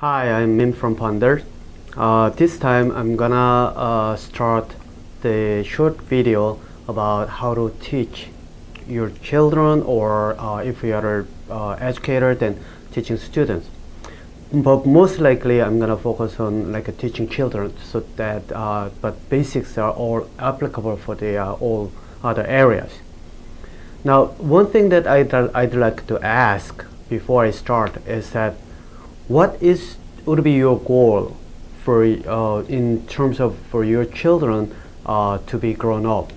Hi, I'm Mim from Ponder. This time I'm gonna start the short video about how to teach your children, or if you are educator, then teaching students. But most likely I'm gonna focus on teaching children, so that but basics are all applicable for the all other areas. Now, one thing that I'd like to ask before I start is that would be your goal for in terms of for your children to be grown up?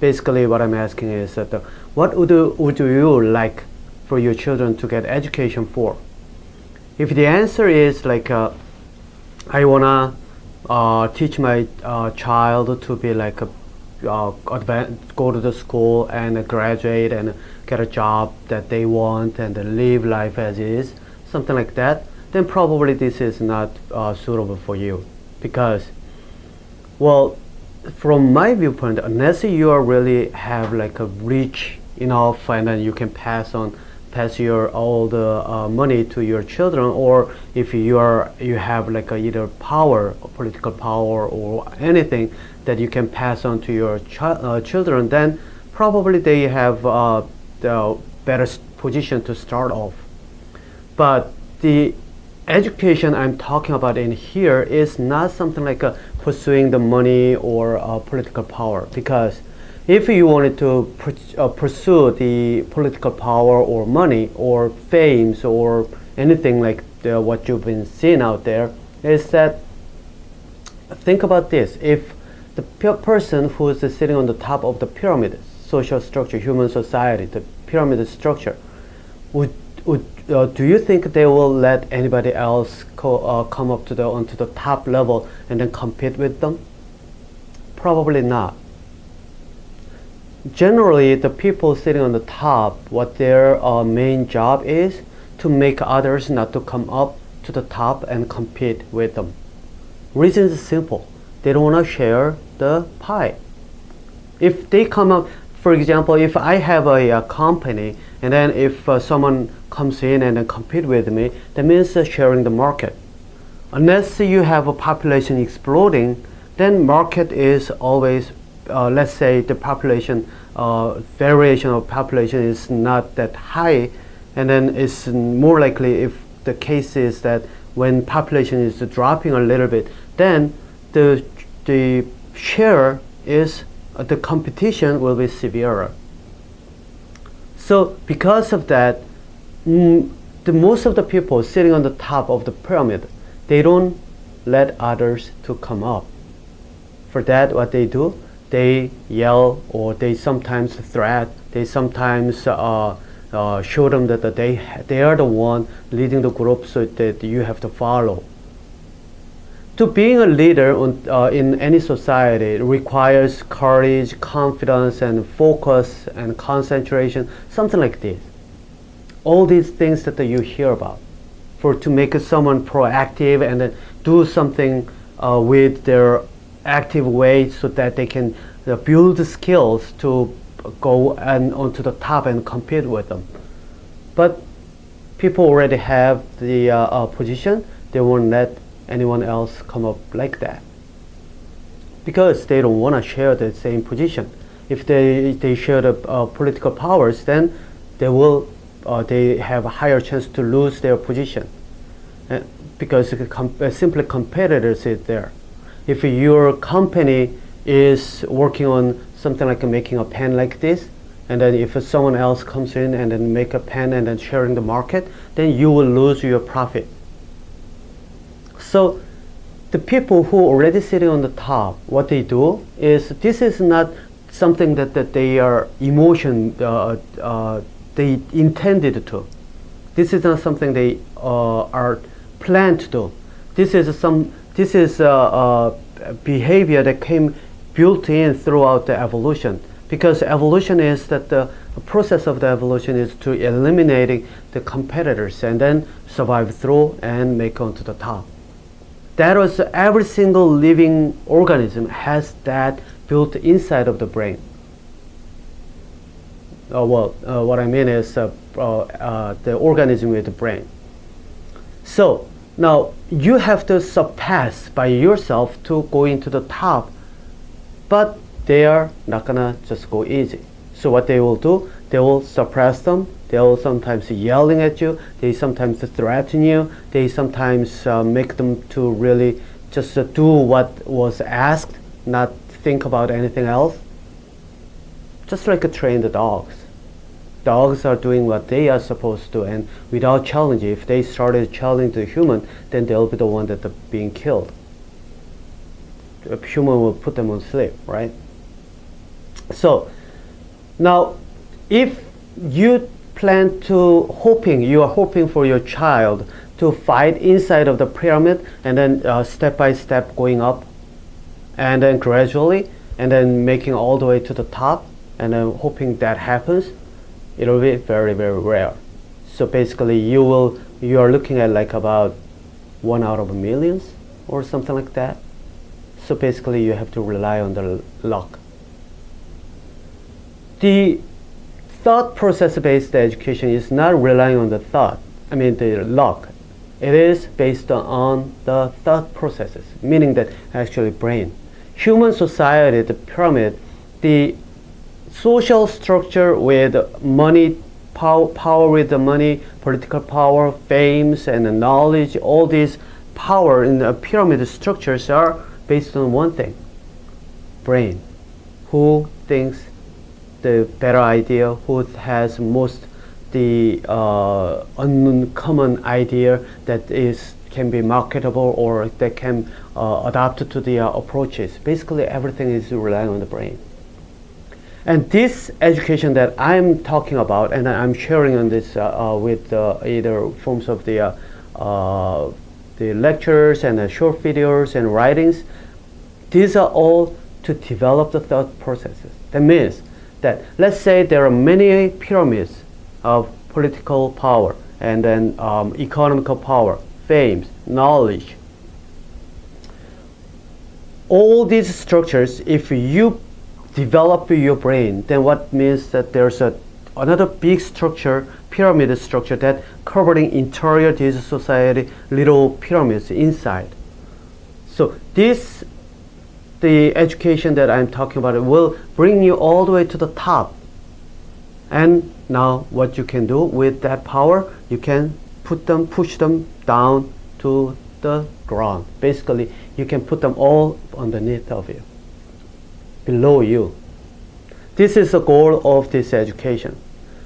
Basically, what I'm asking is that what would you like for your children to get education for? If the answer is I wanna teach my child to be go to the school and graduate and get a job that they want and live life as is, something like that, then probably this is not suitable for you. Because, well, from my viewpoint, unless you are really have a rich enough and then you can pass your all the money to your children, or if you have either power, political power, or anything that you can pass on to your children, then probably they have the better position to start off. But the education I'm talking about in here is not something like pursuing the money or political power. Because if you wanted to pursue the political power or money or fame or anything like what you've been seeing out there, is that, think about this: if the person who is sitting on the top of the pyramid, social structure, human society, the pyramid structure, do you think they will let anybody else come up to onto the top level and then compete with them? Probably not. Generally, the people sitting on the top, what their main job is to make others not to come up to the top and compete with them. Reason is simple: they don't want to share the pie. If they come up, for example, if I have a company, and then if someone comes in and then compete with me, that means sharing the market. Unless you have a population exploding, then market is always, let's say the population, variation of population is not that high, and then it's more likely, if the case is that when population is dropping a little bit, then the share is, the competition will be severer. So because of that, the most of the people sitting on the top of the pyramid, they don't let others to come up. For that, what they do, they yell, or they sometimes threat, they sometimes show them that they are the one leading the group, so that you have to follow. To being a leader in any society requires courage, confidence, and focus and concentration, something like this. All these things that you hear about, to make someone proactive and do something with their active way, so that they can build skills to go and onto the top and compete with them. But people already have the position. They won't let anyone else come up like that, because they don't want to share the same position. If they share the political powers, then they have a higher chance to lose their position, because simply competitors is there. If your company is working on something like making a pen like this, and then if someone else comes in and then make a pen and then sharing the market, then you will lose your profit. So the people who are already sitting on the top, what they do is, this is not something that they are they intended to. This is not something they are planned to do. This is behavior that came built in throughout the evolution. Because evolution is that the process of the evolution is to eliminating the competitors and then survive through and make onto the top. That was, every single living organism has that built inside of the brain. What I mean is the organism with the brain. So now you have to surpass by yourself to go into the top, but they are not gonna just go easy. So what they will do, they will suppress them. They will sometimes yelling at you. They sometimes threaten you. They sometimes make them to really just do what was asked, not think about anything else. Just like trained dogs. Dogs are doing what they are supposed to, and without challenge, if they started challenging the human, then they'll be the one that are being killed. The human will put them on sleep, right? So now, if you plan to you are hoping for your child to fight inside of the pyramid, and then step by step going up, and then gradually, and then making all the way to the top, and then hoping that happens, it'll be very, very rare. So basically you are looking at like about 1 out of millions or something like that. So basically you have to rely on the luck. The thought process based education is not relying on the luck. It is based on the thought processes, meaning that actually brain. Human society, the pyramid, the social structure with money, power with the money, political power, fames and knowledge, all these power in the pyramid structures are based on one thing: brain. Who thinks the better idea, who has most the uncommon idea that can be marketable or that can adapt to the approaches. Basically everything is relying on the brain. And this education that I'm talking about, and I'm sharing on this with either forms of the lectures and the short videos and writings, these are all to develop the thought processes. That means that, let's say there are many pyramids of political power, and then economical power, fame, knowledge. All these structures, if you develop your brain, then what means that there's another big structure, pyramid structure, that covering entire this society, little pyramids inside. So the education that I'm talking about, it will bring you all the way to the top. And now what you can do with that power, you can push them down to the ground. Basically, you can put them all underneath of you, below you. This is the goal of this education.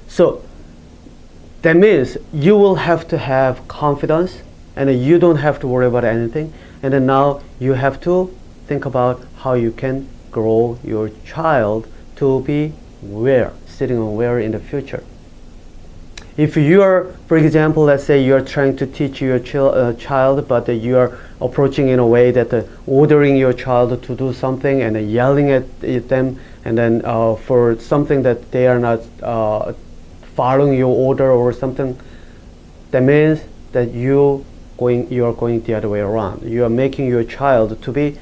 So that means you will have to have confidence, and you don't have to worry about anything. And then now you have to think about how you can grow your child to be sitting on where in the future. If you are, for example, let's say you are trying to teach your child, but you are approaching in a way that ordering your child to do something and yelling at them, and then for something that they are not following your order or something, that means that you are going the other way around. You are making your child to be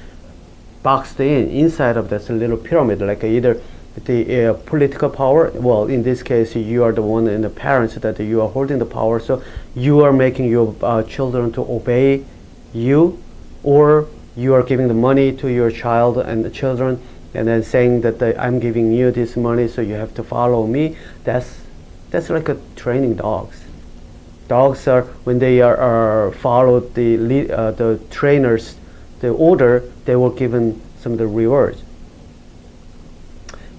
boxed inside of this little pyramid, like either the political power. Well, in this case, you are the one and the parents that you are holding the power, so you are making your children to obey you, or you are giving the money to your child and the children, and then saying that I'm giving you this money, so you have to follow me. That's like a training dogs. Dogs are, when they are followed the trainers, the order, they were given some of the rewards.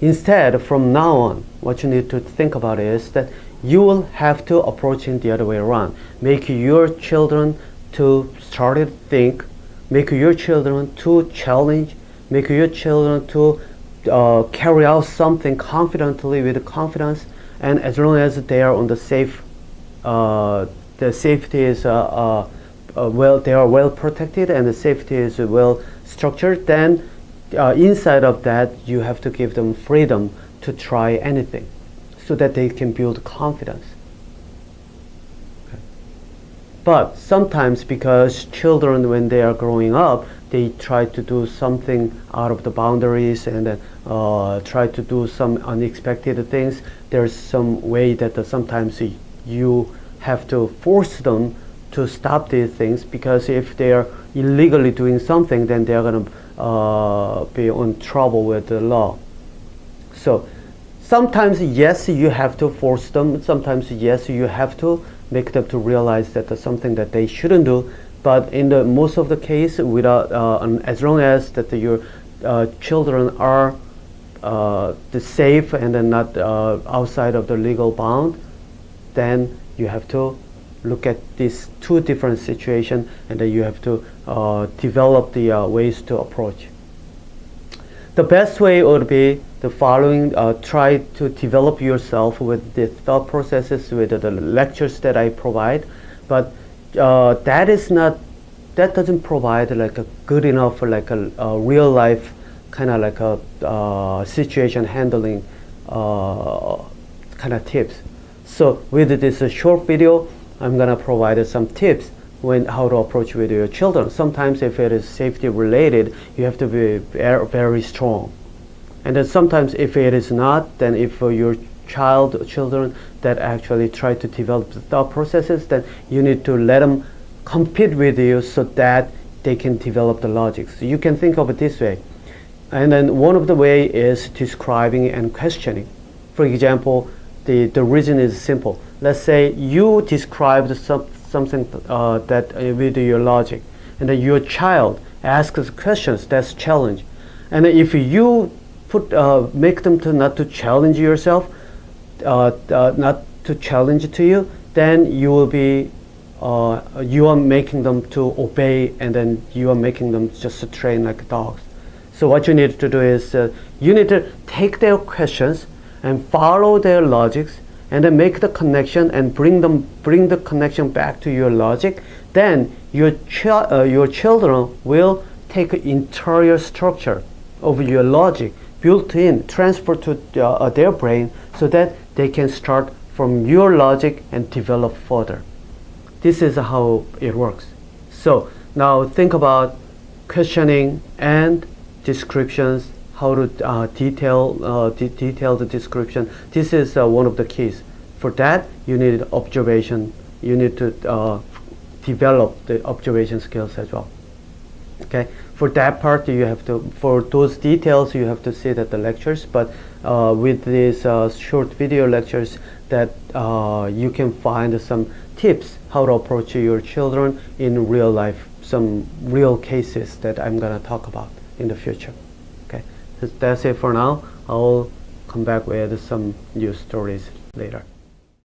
Instead, from now on, what you need to think about is that you will have to approach it the other way around. Make your children to start to think, make your children to challenge, make your children to carry out something confidently with confidence, and as long as they are on the safe, the safety is they are well protected and the safety is well structured, then inside of that you have to give them freedom to try anything so that they can build confidence. Okay. But sometimes, because children, when they are growing up, they try to do something out of the boundaries and try to do some unexpected things. There's some way that sometimes you have to force them to stop these things, because if they are illegally doing something, then they are going to be in trouble with the law. So sometimes yes, you have to force them. Sometimes yes, you have to make them to realize that there's something that they shouldn't do. But in the most of the case, without as long as that your children are safe and then not outside of the legal bound, then you have to look at these two different situations, and then you have to develop the ways to approach. The best way would be the following: try to develop yourself with the thought processes, with the lectures that I provide, but that doesn't provide like a good enough, like a real life kind of like a situation handling kind of tips. So with this short video, I'm gonna provide some tips how to approach with your children. Sometimes if it is safety related, you have to be very strong. And then sometimes if it is not, then if your children that actually try to develop the thought processes, then you need to let them compete with you so that they can develop the logic. So you can think of it this way. And then one of the way is describing and questioning. For example, the reason is simple. Let's say you described something that with your logic, and then your child asks questions. That's challenge. And if you make them to not to challenge yourself, not to challenge to you, then you will be you are making them to obey, and then you are making them just to train like dogs. So what you need to do is you need to take their questions and follow their logics, and then make the connection and bring the connection back to your logic. Then your children will take an interior structure of your logic built in, transfer to their brain, so that they can start from your logic and develop further. This is how it works. So now think about questioning and descriptions, how to detail the description. This is one of the keys. For that, you need observation. You need to develop the observation skills as well. Okay. For that part, you have to. For those details, you have to see that the lectures. But with these short video lectures, that you can find some tips how to approach your children in real life. Some real cases that I'm gonna talk about in the future. Okay, so that's it for now. I'll come back with some new stories later.